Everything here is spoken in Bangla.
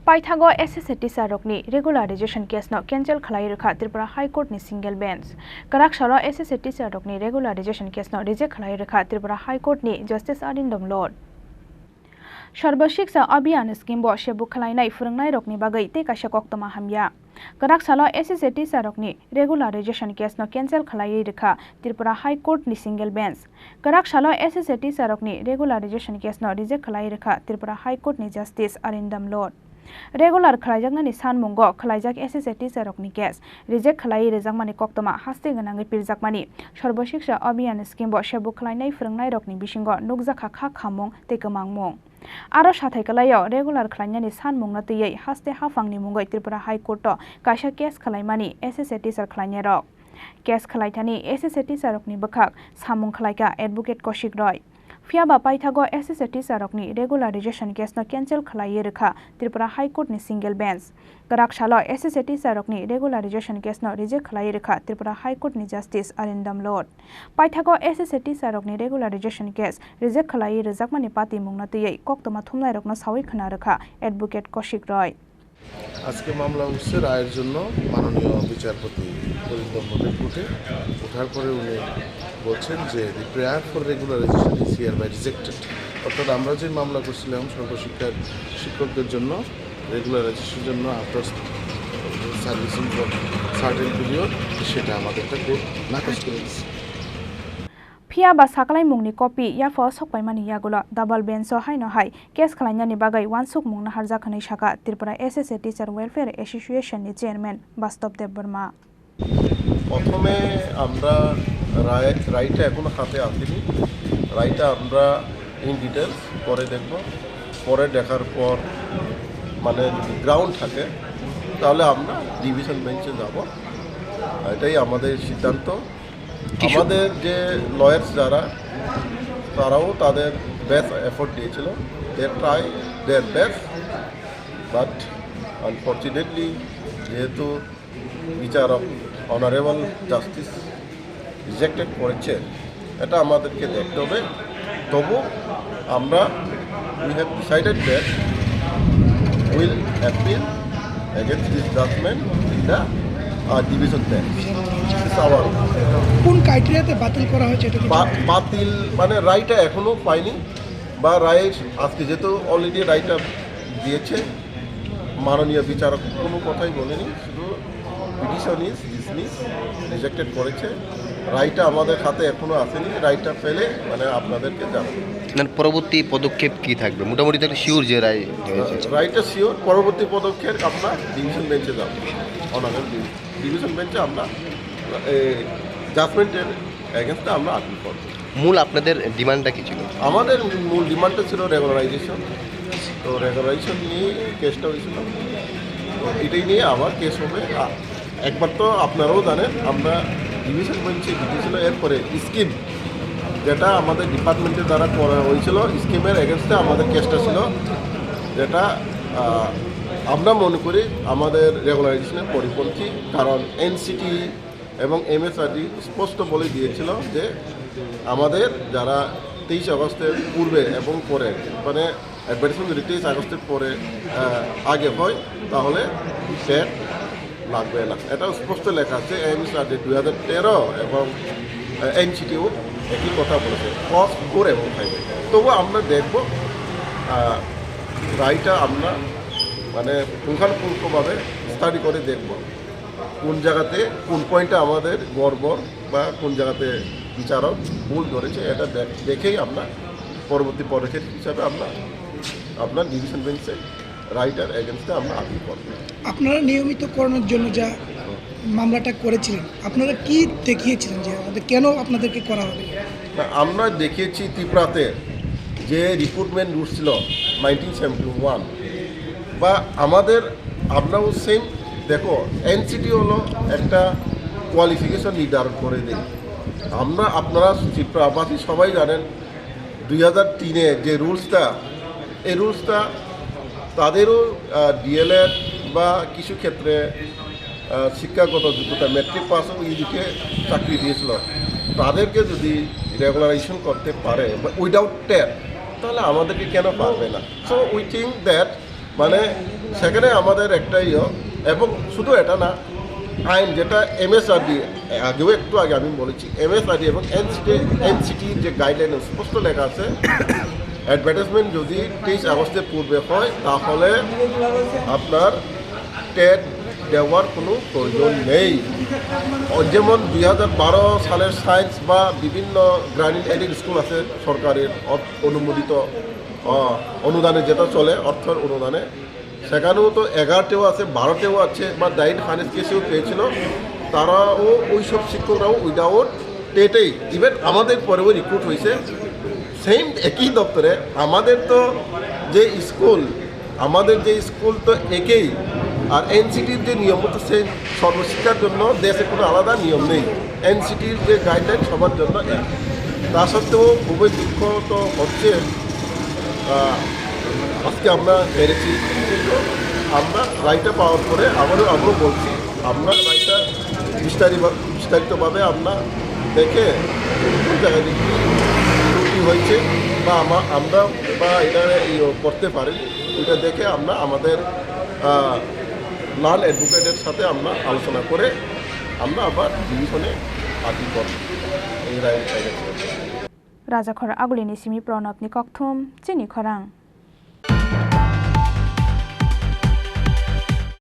Paithago SSA Tisa Rokni regularization case no cancel Khlaiwi Rwkha Tripura High Court ni single bench. Karaksaro SSA Tisa Rokni regularization case no reject Khlaiwi Rwkha Tripura High Court ni Justice Arindam Lord. Sarvashiksa Abhiyan scheme bo shebu khlainai phurungnai rokni bagai te kaisa koktoma hamya. Karaksalo SSA Tisa Rokni regularization case no cancel Khlaiwi Rwkha Tripura High Court ni single bench. Karaksalo SSA Tisa Rokni regularization case no reject Khlaiwi Rwkha Tripura High Court ni Justice Arindam Lord. Regular khlaijaknani sanmungo khlaijak SSA Tisa Rokni case reject khlai rejakmani koktoma haste ganangai pirjakmani sarvashiksha abhiyan scheme bo shebu khlainai phurungnai rokni bisingo nukjakha kha khamung tei kwmangmung aro sathai kalayo regular khlainani sanmungna tei haste hafangni mungoi Tripura High Court o kaisa case khlaimani SSA Tisa khlainai rok case khlaithani SSA Tisa rokni bwkhak samung khlaika advocate Koshik Roy Fiaba Paithago SSA Tisa Rokni regularization case no cancel Khlaiwi Rwkha Tripura High Court ni single bench. Karaksalo SSA Tisa Rokni regularization case no reject Khlaiwi Rwkha Tripura High Court ni Justice Arindam Lord. Paithago SSA Tisa Rokni regularization case reject Khlaiwi rejakmani pati mungna tei koktoma thumnai rokno sawi khana Rwkha advocate Koshik Roy. আজকে মামলা উঠছে রায়ের জন্য মাননীয় বিচারপতি পরিদর্শনের কোর্টে ওঠার পরে উনি বলছেন যে the prayer for regularization is hereby rejected অর্থাৎ আমরা যে মামলা করছিলাম সর্বশিক্ষার শিক্ষকদের জন্য রেগুলারাইজেশনের জন্য after servicing for certain period সেটা আমাদেরটা কোর্ট নাকচ করে দিচ্ছে Fiaba saklai mungni copy ya fo sokpaimani yagulo double bench so haino hai case khlainani bagai wansuk mungna harjakhanai saka Tripura SSA Teacher Welfare Association ni chairman Bastop Dev Burma প্রথমে আমরা রাইটটা এখনো হাতে আসেনি রাইটটা আমরা ইন ডিটেলস পরে দেখব পরে দেখার পর মানে গ্রাউন্ড থাকে তাহলে আমরা ডিভিশন বেঞ্চে যাব এটাই আমাদের সিদ্ধান্ত আমাদের যে লয়ার্স যারা তারাও তাদের বেস্ট এফোর্ট দিয়েছিল they try their best but unfortunately যেহেতু বিচারক অনারেবল জাস্টিস রিজেক্টেড করেছে এটা আমাদেরকে দেখতে হবে তবু আমরা we have decided that will appeal against this judgement in the division bench কোন ক্রাইটেরিয়াতে বাতিল করা হয়েছে এটা বাতিল মানে রায়টা এখনো পাইনি বা রায় আজকে যেহেতু অলরেডি রায়টা দিয়েছে মাননীয় বিচারক কোনো কথাই বলেনি শুধু পিটিশন ইজ ডিসমিস রিজেক্টেড করেছে রায়টা আমাদের হাতে এখনো আসেনি রায়টা পেলে মানে আপনাদেরকে জানাবো পরবর্তী পদক্ষেপ কি থাকবে মোটামুটি তাহলে শিওর যে রায় হয়েছে রায়টা শিওর পরবর্তী পদক্ষেপ আমরা ডিভিশন বেঞ্চে যাব অনারেবল ডিভিশন বেঞ্চে আমরা জাজমেন্টের এগেনস্টে আমরা আপিল করব মূল আপনাদের ডিমান্ডটা কি ছিল আমাদের মূল ডিমান্ডটা ছিল রেগুলারাইজেশন তো রেগুলারাইজেশন নিয়ে কেসটা হয়েছিল তো এটাই নিয়ে আবার কেস হবে একবার তো আপনারাও জানেন আমরা ডিভিশন বেঞ্চে জিতেছিল এরপরে স্কিম যেটা আমাদের ডিপার্টমেন্টের দ্বারা করা হয়েছিল স্কিমের এগেনস্টে আমাদের কেসটা ছিল যেটা আমরা মনে করি আমাদের রেগুলারাইজেশনের পরিপন্থী কারণ এনসিটি এবং এমএসআরডি স্পষ্ট বলে দিয়েছিল যে আমাদের যারা 23 আগস্টের পূর্বে এবং পরে মানে অ্যাডভার্টাইজমেন্ট 23 আগস্টের পরে আগে হয় তাহলে ট্যাট লাগবে না এটা স্পষ্ট লেখা আছে এমএসআরডি 2013 এবং এনসিটিও একই কথা বলেছে কস্ট 4 এবং 5 তবু আমরা দেখব রায়টা আমরা মানে পুঙ্খানুপুঙ্খভাবে স্টাডি করে দেখব কোন জায়গাতে কোন পয়েন্টে আমাদের গড়বড় বা কোন জায়গাতে বিচারক ভুল ধরেছে এটা দেখেই আমরা পরবর্তী পদক্ষেপ হিসাবে আমরা আপনার ডিভিশন বেঞ্চে রাইটার এগেনস্টে আমরা আপিল করব আপনারা নিয়মিতকরণের জন্য যা মামলাটা করেছিলেন আপনারা কি দেখিয়েছিলেন যে আমাদের কেন আপনাদেরকে করা হবে আমরা দেখিয়েছি ত্রিপুরাতে যে রিক্রুটমেন্ট রুট ছিল 1971 বা আমাদের আমরাও সেম দেখো এনসিটি হলো একটা কোয়ালিফিকেশন নির্ধারণ করে দেয় আমরা আপনারা ত্রিপুরাবাসী সবাই জানেন 2003-এ যে রুলসটা এই রুলসটা তাদেরও ডিএলএড বা কিছু ক্ষেত্রে শিক্ষাগত যোগ্যতা ম্যাট্রিক পাস ইউজিকে চাকরি দিয়েছিল তাদেরকে যদি রেগুলারাইজেশন করতে পারে উইদাউট ট্যাট তাহলে আমাদেরকে কেন পারবে না সো উই থিঙ্ক দ্যাট মানে সেখানে আমাদের একটাই এবং শুধু এটা না, আইন যেটা MSRD আগেও একটু আগে আমি বলেছি, MSRD এবং NCTর যে গাইডলাইন স্পষ্ট লেখা আছে, অ্যাডভার্টাইজমেন্ট যদি 23 আগস্টের পূর্বে হয় তাহলে আপনার টেট দেওয়ার কোনো প্রয়োজন নেই। যেমন 2012 সালের সায়েন্স বা বিভিন্ন গ্রামীণ এডেড স্কুল আছে সরকারের অনুমোদিত অনুদানে যেটা চলে, অর্থের অনুদানে, সেখানেও তো 11তেও আছে, 12তেও আছে, বা ডাইট ফাইন্যান্স কেসেও পেয়েছিল। তারাও ওইসব শিক্ষকরাও উইদাউট টেটেই, ইভেন আমাদের পরেও রিক্রুট হয়েছে সেম একই দপ্তরে। আমাদের যে স্কুল তো একই, আর এনসিটির যে নিয়ম তো সেই সর্বশিক্ষার জন্য দেশে কোনো আলাদা নিয়ম নেই, এনসিটির যে গাইডলাইন সবার জন্য এক। তা সত্ত্বেও খুবই দুঃখ তো হচ্ছে, আজকে আমরা হেরেছি, কিন্তু আমরা রায়টা পাওয়ার পরে আবারও বলছি, আমরা রায়টা বিস্তারিতভাবে আমরা দেখে জায়গায় ত্রুটি হয়েছে বা আমরা বা এটা করতে পারি, ওইটা দেখে আমরা আমাদের লাল অ্যাডভোকেটের সাথে আমরা আলোচনা করে আমরা আবার ডিভিশনে আপিল করব এই রায়। Raja Khorang agulini simi pronop ni kokthum Chini Khorang.